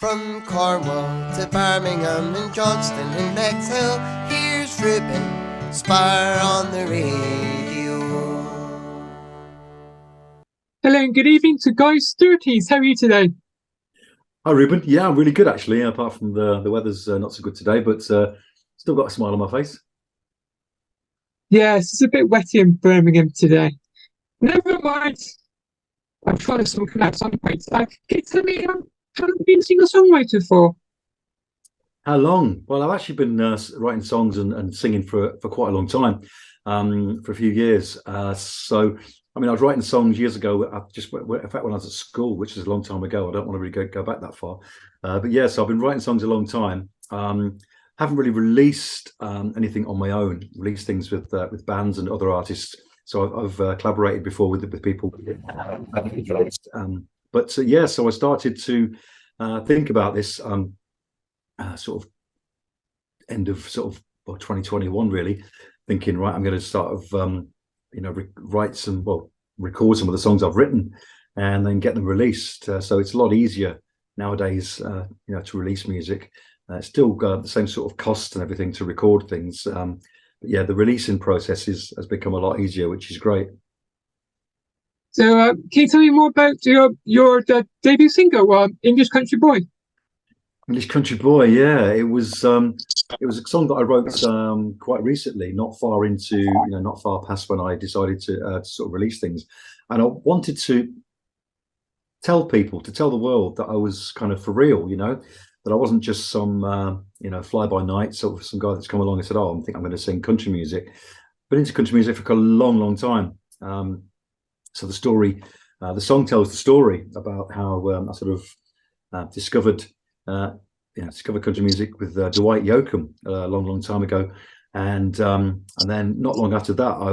From Cornwall to Birmingham and Johnston and Bexhill, here's Ruben Spar on the radio. Hello and good evening to Guy Surtees. How are you today? Hi, Ruben. Yeah, I'm really good actually. Apart from the weather's not so good today, but still got a smile on my face. Yes, it's a bit wetty in Birmingham today. Never mind. I'm trying to something out some point. Can you tell me how long have you been a singer-songwriter for? How long? Well, I've actually been writing songs and singing for quite a long time, for a few years. I mean, I was writing songs years ago. In fact, when I was at school, which is a long time ago. I don't want to really go back that far. But yeah, so I've been writing songs a long time. Haven't really released anything on my own. Released things with bands and other artists. So I've collaborated before with people. Yeah, so I started to think about this sort of end of 2021, really, thinking, right, I'm going to start record some of the songs I've written and then get them released. So it's a lot easier nowadays, to release music. Still got the same sort of cost and everything to record things. But yeah, the releasing process has become a lot easier, which is great. So, can you tell me more about your debut single, English Country Boy? English Country Boy, yeah, it was a song that I wrote quite recently, not far past when I decided to sort of release things, and I wanted to tell the world that I was kind of for real, that I wasn't just some fly by night sort of some guy that's come along and said, "Oh, I think I'm going to sing country music." Been into country music for a long time. So the song tells the story about how I sort of discovered country music with Dwight Yoakam a long time ago, and then not long after that, I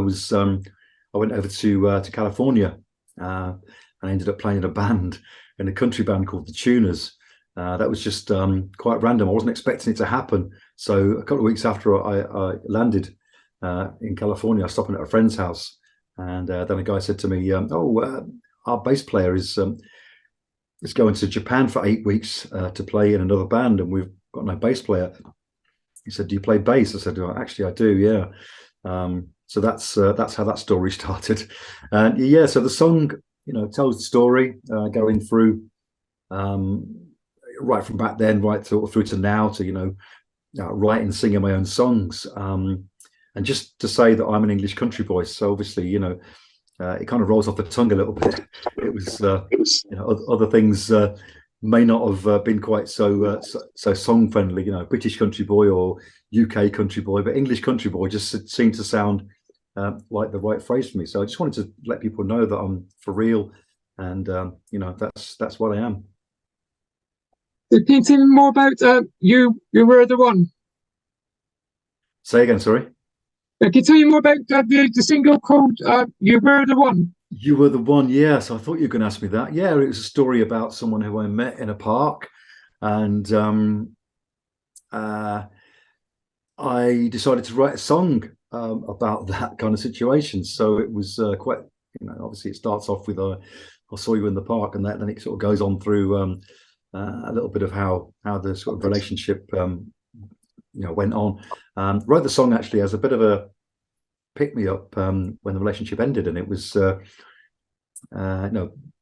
went over to California, and I ended up playing in a country band called the Tuners. That was just quite random. I wasn't expecting it to happen. So a couple of weeks after I landed in California, I stopped at a friend's house, and then a guy said to me, our bass player is going to Japan for 8 weeks to play in another band, and we've got no bass player. He said, "Do you play bass?" I said, "Well, actually, I do, yeah." So that's how that story started. And yeah, so the song, tells the story going through right from back then, right through to now, to writing and singing my own songs, and just to say that I'm an English country boy. So obviously, it kind of rolls off the tongue a little bit. It was other things may not have been quite so song friendly, British country boy or UK country boy, but English country boy just seemed to sound like the right phrase for me. So I just wanted to let people know that I'm for real, and that's what I am. Can you tell me more about you were the one? Say again, sorry. Can you tell me more about the single called You Were the One? You Were the One, yes. I thought you were going to ask me that. Yeah, it was a story about someone who I met in a park, and I decided to write a song about that kind of situation. So it was quite, obviously it starts off with I saw you in the park, and then it sort of goes on through a little bit of how the sort of relationship went on. Wrote the song actually as a bit of a pick me up when the relationship ended, and it was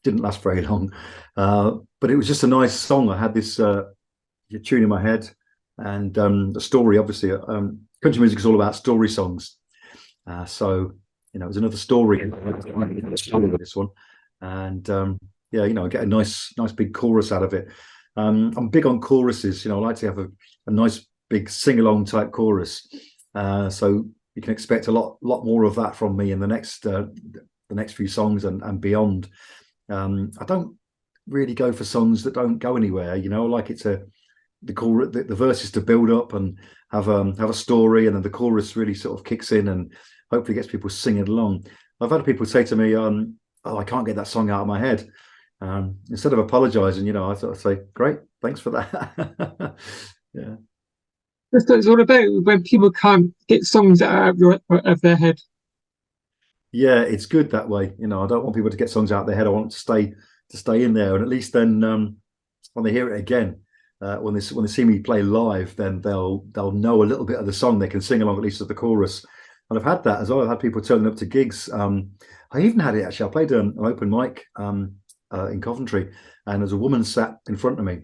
didn't last very long, but it was just a nice song. I had this tune in my head, and the story, obviously, country music is all about story songs, so it was another story, this one, and I get a nice big chorus out of it. I'm big on choruses. I like to have a nice big sing-along type chorus, so you can expect a lot more of that from me in the next few songs and beyond. I don't really go for songs that don't go anywhere. I like it to the verses to build up and have a story, and then the chorus really sort of kicks in and hopefully gets people singing along. I've had people say to me, "Oh, I can't get that song out of my head." Instead of apologizing, I sort of say, "Great, thanks for that." Yeah. That's what it's all about, when people can't get songs out of their head. Yeah, it's good that way. I don't want people to get songs out of their head. I want it to stay in there, and at least then when they hear it again, when they see me play live, then they'll know a little bit of the song. They can sing along at least to the chorus. And I've had that as well. I've had people turning up to gigs. I even had it actually. I played an open mic in Coventry, and there's a woman sat in front of me,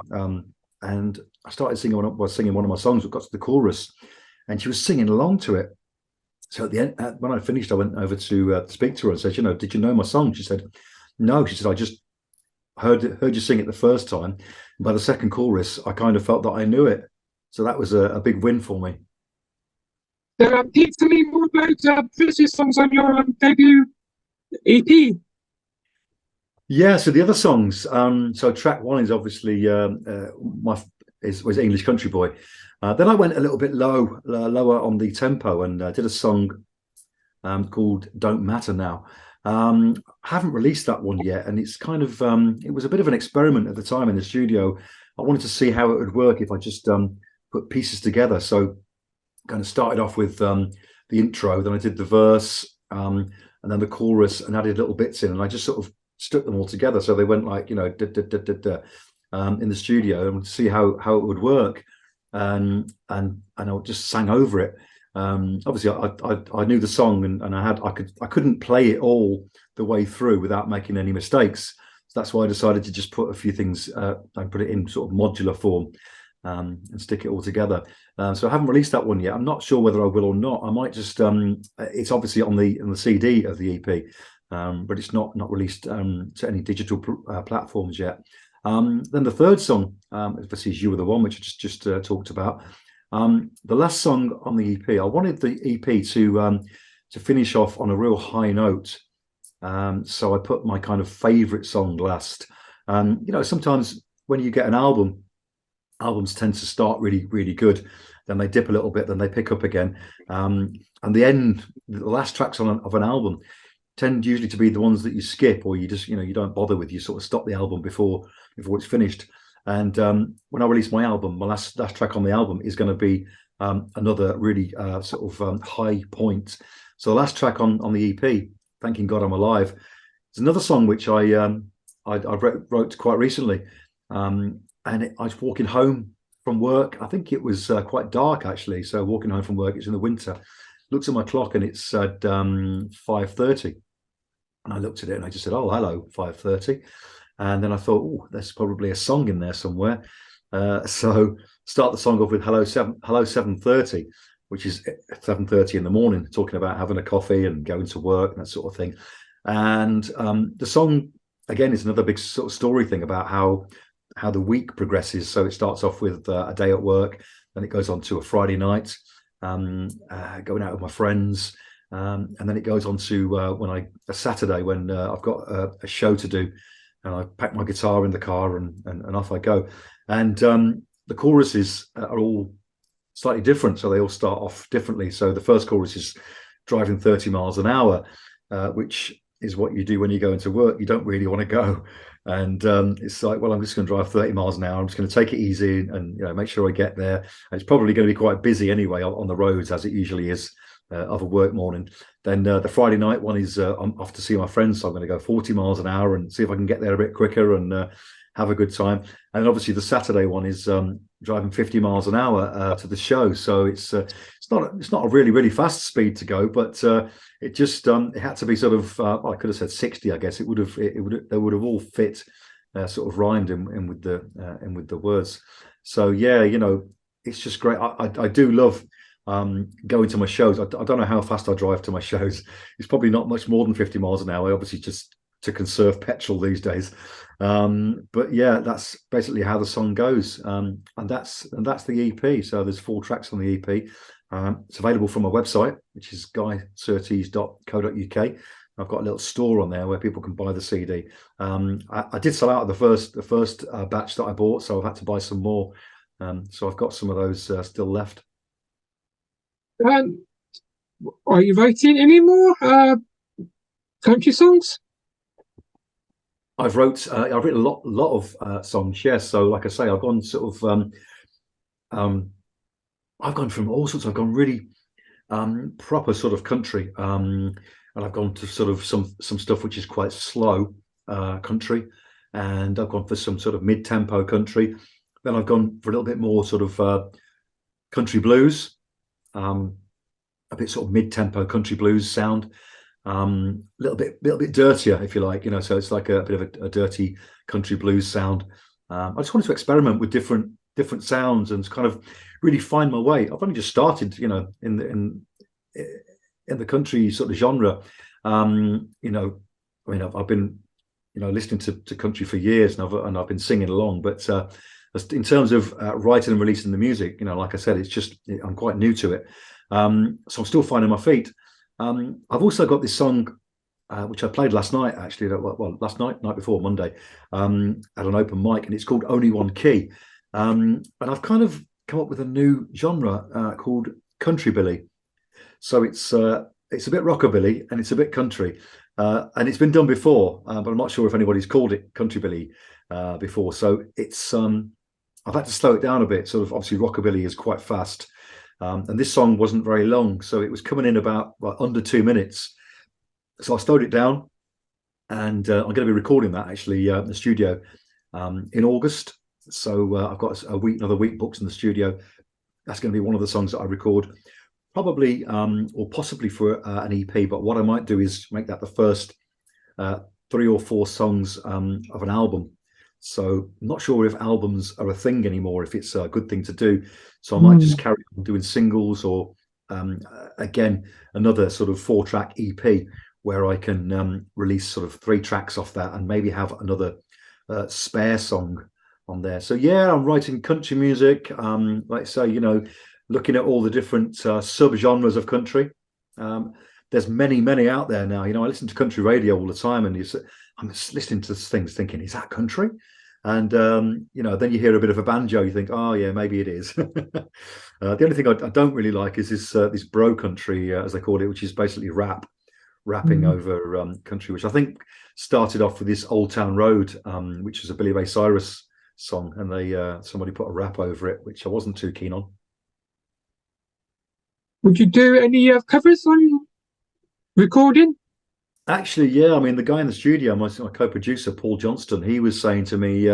and I started singing one of my songs. It got to the chorus, and she was singing along to it. So at the end, when I finished, I went over to speak to her and said, did you know my song? She said, no. She said, I just heard you sing it the first time. And by the second chorus, I kind of felt that I knew it. So that was a big win for me. So, can you tell me more about previous songs on your debut EP? Yeah, so the other songs. So track one is obviously was English Country Boy. Then I went a little bit lower on the tempo and did a song called Don't Matter Now. I haven't released that one yet, and it's kind of it was a bit of an experiment at the time in the studio. I wanted to see how it would work if I just put pieces together. So kind of started off with the intro, then I did the verse, and then the chorus, and added little bits in, and I just sort of stuck them all together so they went like in the studio, and see how it would work, and I just sang over it. Obviously I knew the song, and I couldn't play it all the way through without making any mistakes. So that's why I decided to just put a few things and put it in sort of modular form, and stick it all together. So I haven't released that one yet. I'm not sure whether I will or not. I might just it's obviously on the CD of the EP, but it's not released to any digital platforms yet. Then the third song, obviously, is You Were the One, which I just talked about. The last song on the EP, I wanted the EP to finish off on a real high note. So I put my kind of favorite song last. Sometimes when you get an album, albums tend to start really, really good. Then they dip a little bit, then they pick up again. And the last tracks of an album tend usually to be the ones that you skip, or you just, you don't bother with. You sort of stop the album before it's finished. And when I release my album, my last track on the album is going to be another really high point. So the last track on the EP, Thanking God I'm Alive, is another song which I wrote quite recently. I was walking home from work. I think it was quite dark actually. So walking home from work, it's in the winter. Looked at my clock and it said 5:30, and I looked at it and I just said, "Oh, hello, 5:30." And then I thought, "Oh, there's probably a song in there somewhere." So start the song off with "Hello 7:30," which is 7:30 in the morning, talking about having a coffee and going to work and that sort of thing. And the song again is another big sort of story thing about how the week progresses. So it starts off with a day at work, then it goes on to a Friday night, going out with my friends, and then it goes on to a Saturday when I've got a show to do, and I pack my guitar in the car and off I go. And the choruses are all slightly different, so they all start off differently. So the first chorus is driving 30 miles an hour, which is what you do when you go into work. You don't really want to go. And it's like, well, I'm just going to drive 30 miles an hour. I'm just going to take it easy and make sure I get there. And it's probably going to be quite busy anyway on the roads, as it usually is of a work morning. Then the Friday night one is I'm off to see my friends, so I'm going to go 40 miles an hour and see if I can get there a bit quicker and have a good time. And obviously the Saturday one is driving 50 miles an hour to the show. So it's not a really, really fast speed to go, but it just it had to be sort of I could have said 60. I guess they would have all fit sort of rhymed in with the words. So yeah, it's just great. I do love going to my shows. I don't know how fast I drive to my shows. It's probably not much more than 50 miles an hour, obviously, just to conserve petrol these days. But yeah, that's basically how the song goes. And that's the EP. So there's 4 tracks on the EP. It's available from my website, which is guysurtees.co.uk. I've got a little store on there where people can buy the CD. I did sell out of the first batch that I bought, so I've had to buy some more. So I've got some of those still left. Are you writing any more country songs? I've written a lot of songs. Yes, so like I say, I've gone sort of I've gone from all sorts. I've gone really proper sort of country, and I've gone to sort of some stuff which is quite slow country, and I've gone for some sort of mid-tempo country. Then I've gone for a little bit more sort of country blues, a bit sort of mid-tempo country blues sound, little bit dirtier, if you like, so it's like a bit of a dirty country blues sound. I just wanted to experiment with different sounds and kind of really find my way. I've only just started, in the country sort of genre. I've been, listening to country for years, and I've been singing along. But in terms of writing and releasing the music, like I said, I'm quite new to it. So I'm still finding my feet. I've also got this song, which I played last night, actually, last night before, Monday, at an open mic, and it's called Only One Key. And I've kind of come up with a new genre called country billy. So it's a bit rockabilly and it's a bit country, and it's been done before, but I'm not sure if anybody's called it country billy before. So it's I've had to slow it down a bit. Sort of, obviously rockabilly is quite fast, and this song wasn't very long, so it was coming in about under 2 minutes. So I slowed it down, and I'm going to be recording that actually in the studio in August. So I've got another week booked in the studio. That's going to be one of the songs that I record, probably or possibly for an EP. But what I might do is make that the first 3 or 4 songs of an album. So I'm not sure if albums are a thing anymore, if it's a good thing to do. So I might just carry on doing singles, or again, another sort of 4-track EP where I can release sort of 3 tracks off that, and maybe have another spare song on there. So yeah, I'm writing country music, like I say, looking at all the different sub-genres of country. There's many out there now. I listen to country radio all the time, and I'm just listening to things thinking, is that country? And then you hear a bit of a banjo, you think, oh yeah, maybe it is. The only thing I don't really like is this bro country, as they call it, which is basically rapping over country, which I think started off with this Old Town Road, which is a Billy Ray Cyrus song, and somebody put a rap over it, which I wasn't too keen on. Would you do any covers on recording? Actually, yeah. I mean, the guy in the studio, my co-producer, Paul Johnston, he was saying to me,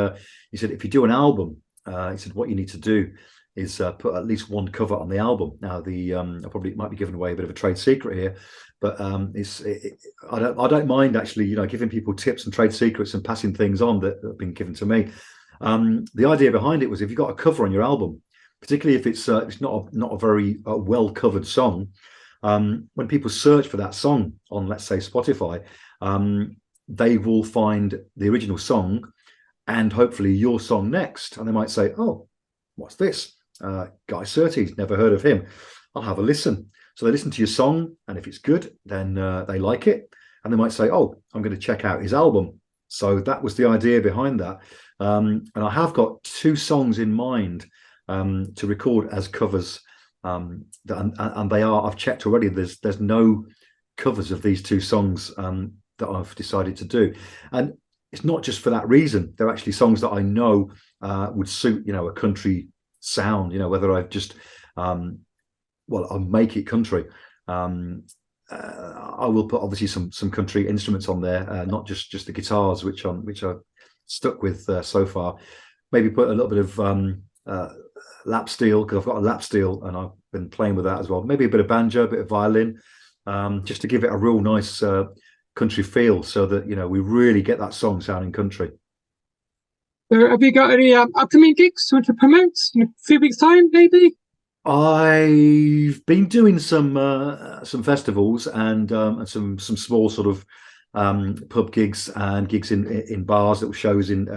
he said, if you do an album, he said, what you need to do is put at least 1 cover on the album. Now, I probably might be giving away a bit of a trade secret here, but I don't mind actually, giving people tips and trade secrets and passing things on that have been given to me. The idea behind it was, if you've got a cover on your album, particularly if it's not a very well covered song, when people search for that song on, let's say, Spotify, they will find the original song and hopefully your song next, and they might say, oh, what's this? Guy Surtees, never heard of him. I'll have a listen. So they listen to your song, and if it's good, then they like it, and they might say, oh, I'm going to check out his album. So that was the idea behind that. And I have got 2 songs in mind to record as covers, and they are, I've checked already, there's no covers of these 2 songs that I've decided to do. And it's not just for that reason. They're actually songs that I know would suit, a country sound, whether I've just, I'll make it country. I will put obviously some country instruments on there, not just the guitars, which I've stuck with so far. Maybe put a little bit of lap steel, because I've got a lap steel and I've been playing with that as well. Maybe a bit of banjo, a bit of violin, just to give it a real nice country feel, so that we really get that song sounding country. Have you got any upcoming gigs to promote in a few weeks' time, maybe? I've been doing some festivals and some small sort of pub gigs and gigs in bars, little shows in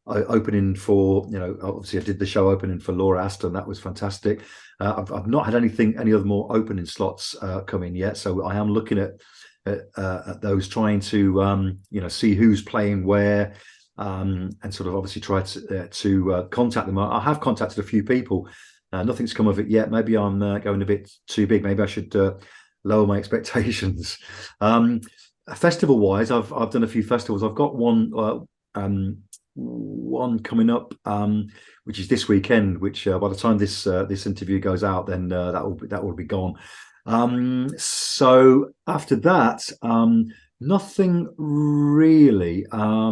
opening for, obviously I did the show opening for Laura Aston. That was fantastic. I've not had any other more opening slots come in yet, so I am looking at those, trying to see who's playing where, and sort of obviously try to contact them. I have contacted a few people. Nothing's come of it yet. Maybe I'm going a bit too big. Maybe I should lower my expectations. Festival wise, I've done a few festivals. I've got one coming up, which is this weekend. Which by the time this interview goes out, then that will be gone. So after that, nothing really. I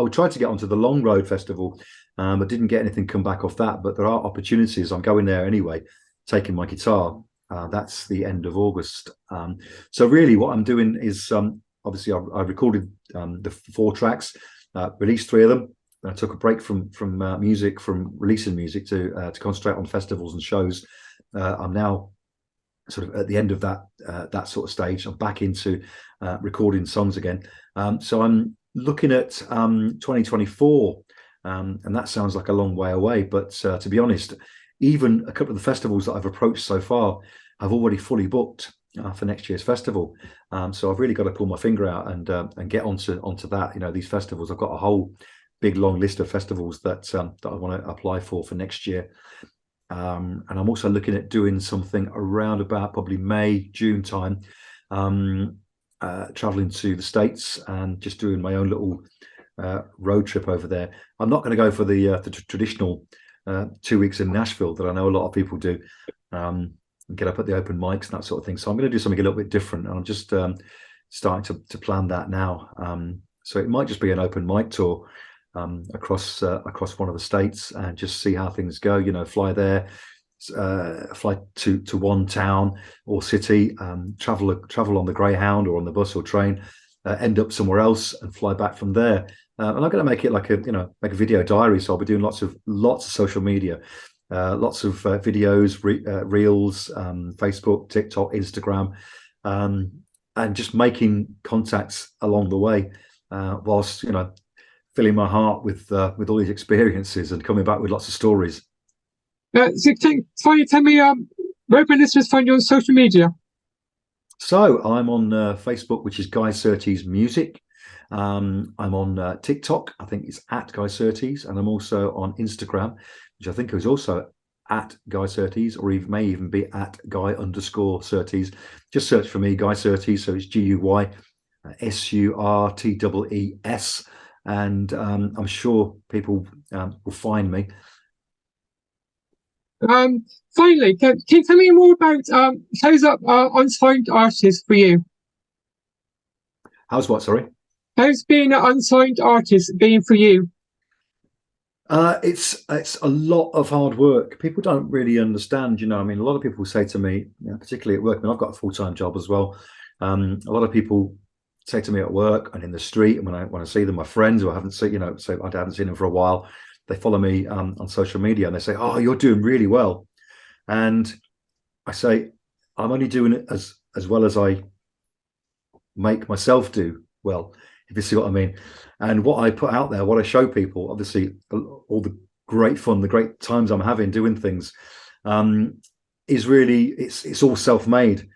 would try to get onto the Long Road Festival I didn't get anything come back off that, but there are opportunities. I'm going there anyway, taking my guitar. That's the end of August. So really what I'm doing is, obviously I recorded the 4 tracks, released 3 of them. I took a break from music, from releasing music to concentrate on festivals and shows. I'm now sort of at the end of that sort of stage. I'm back into recording songs again. So I'm looking at 2024, and that sounds like a long way away. But to be honest, even a couple of the festivals that I've approached so far, I've already fully booked for next year's festival. So I've really got to pull my finger out and get onto that. You know, these festivals. I've got a whole big long list of festivals that I want to apply for next year. And I'm also looking at doing something around about probably May, June time, traveling to the States and just doing my own little road trip over there. I'm not going to go for the traditional 2 weeks in Nashville that I know a lot of people do, and get up at the open mics and that sort of thing. So I'm going to do something a little bit different, and I'm just starting to plan that now. So it might just be an open mic tour across one of the states and just see how things go. You know, fly there, fly to one town or city, travel on the Greyhound or on the bus or train, end up somewhere else and fly back from there. And I'm going to make it like a video diary. So I'll be doing lots of social media, lots of videos, reels, Facebook, TikTok, Instagram, and just making contacts along the way, whilst filling my heart with all these experiences and coming back with lots of stories. So finally, tell me, where can listeners find you on social media? So I'm on Facebook, which is Guy Surtees Music. I'm on TikTok, I think it's at Guy Surtees, and I'm also on Instagram, which I think is also at Guy Surtees, or may even be at Guy_Surtees. Just search for me, Guy Surtees. So it's GUY SURTEES, and I'm sure people will find me. Finally, can you tell me more about how's unsigned artist for you? How's what? Sorry. How's being an unsigned artist been for you? It's a lot of hard work. People don't really understand. I mean, a lot of people say to me, particularly at work. I mean, I've got a full-time job as well. A lot of people say to me at work and in the street, and when I see them, my friends who I haven't seen, so I haven't seen them for a while, they follow me on social media and they say, "Oh, you're doing really well," and I say, "I'm only doing it as well as I make myself do well." If you see what I mean. And what I put out there, what I show people, obviously all the great fun, the great times I'm having doing things, is really, it's all self-made.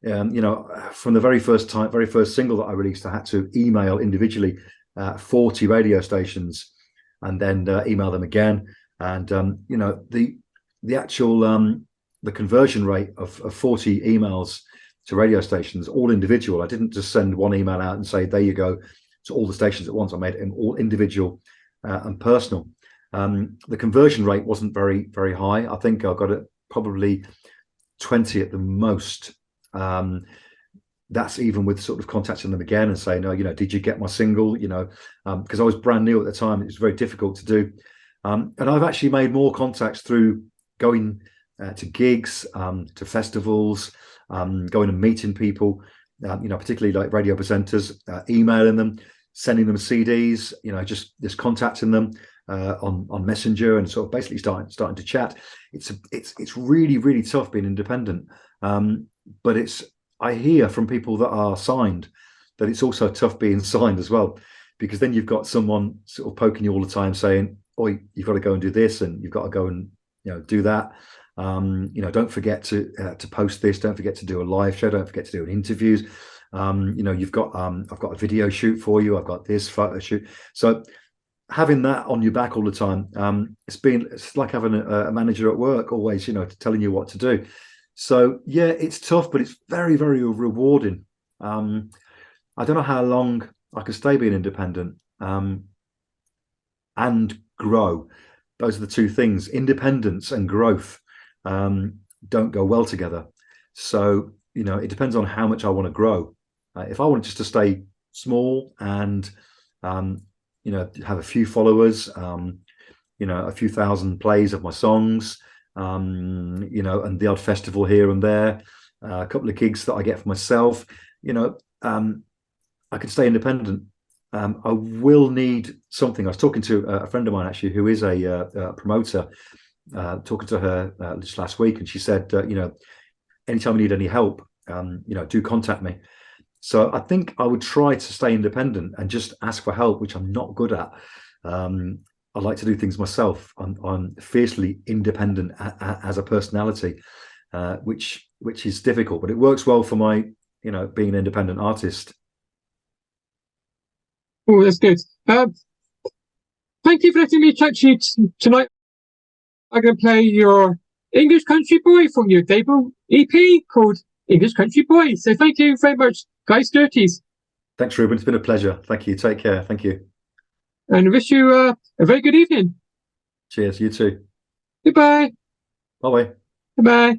From the very first single that I released, I had to email individually 40 radio stations and then email them again. And the actual the conversion rate of 40 emails to radio stations, all individual. I didn't just send one email out and say, "There you go," to all the stations at once. I made it all individual and personal. The conversion rate wasn't very, very high. I think I got it probably 20 at the most. That's even with sort of contacting them again and saying, "No, did you get my single?" Because I was brand new at the time. It was very difficult to do. And I've actually made more contacts through going to gigs, to festivals, going and meeting people, particularly like radio presenters, emailing them, sending them CDs, just contacting them on Messenger and sort of basically starting to chat. It's really, really tough being independent, but I hear from people that are signed that it's also tough being signed as well, because then you've got someone sort of poking you all the time saying, "Oh, you've got to go and do this, and you've got to go and do that. Don't forget to post this. Don't forget to do a live show. Don't forget to do interviews. You've got I've got a video shoot for you. I've got this photo shoot." So having that on your back all the time, it's like having a manager at work always, telling you what to do. So yeah, it's tough, but it's very, very rewarding. I don't know how long I can stay being independent and grow. Those are the two things. Independence and growth don't go well together. So, it depends on how much I want to grow. If I want just to stay small and, have a few followers, a few thousand plays of my songs, and the odd festival here and there, a couple of gigs that I get for myself. I can stay independent. I will need something. I was talking to a friend of mine actually, who is a promoter, talking to her just last week, and she said, anytime you need any help, do contact me. So I think I would try to stay independent and just ask for help, which I'm not good at. I like to do things myself. I'm fiercely independent as a personality, which is difficult, but it works well for my, being an independent artist. Oh, that's good. Thank you for letting me chat to you tonight. I'm going to play your English Country Boy from your debut EP called English Country Boy. So thank you very much, Guy Surtees. Thanks, Ruben. It's been a pleasure. Thank you. Take care. Thank you. And I wish you a very good evening. Cheers. You too. Goodbye. Bye-bye. Goodbye.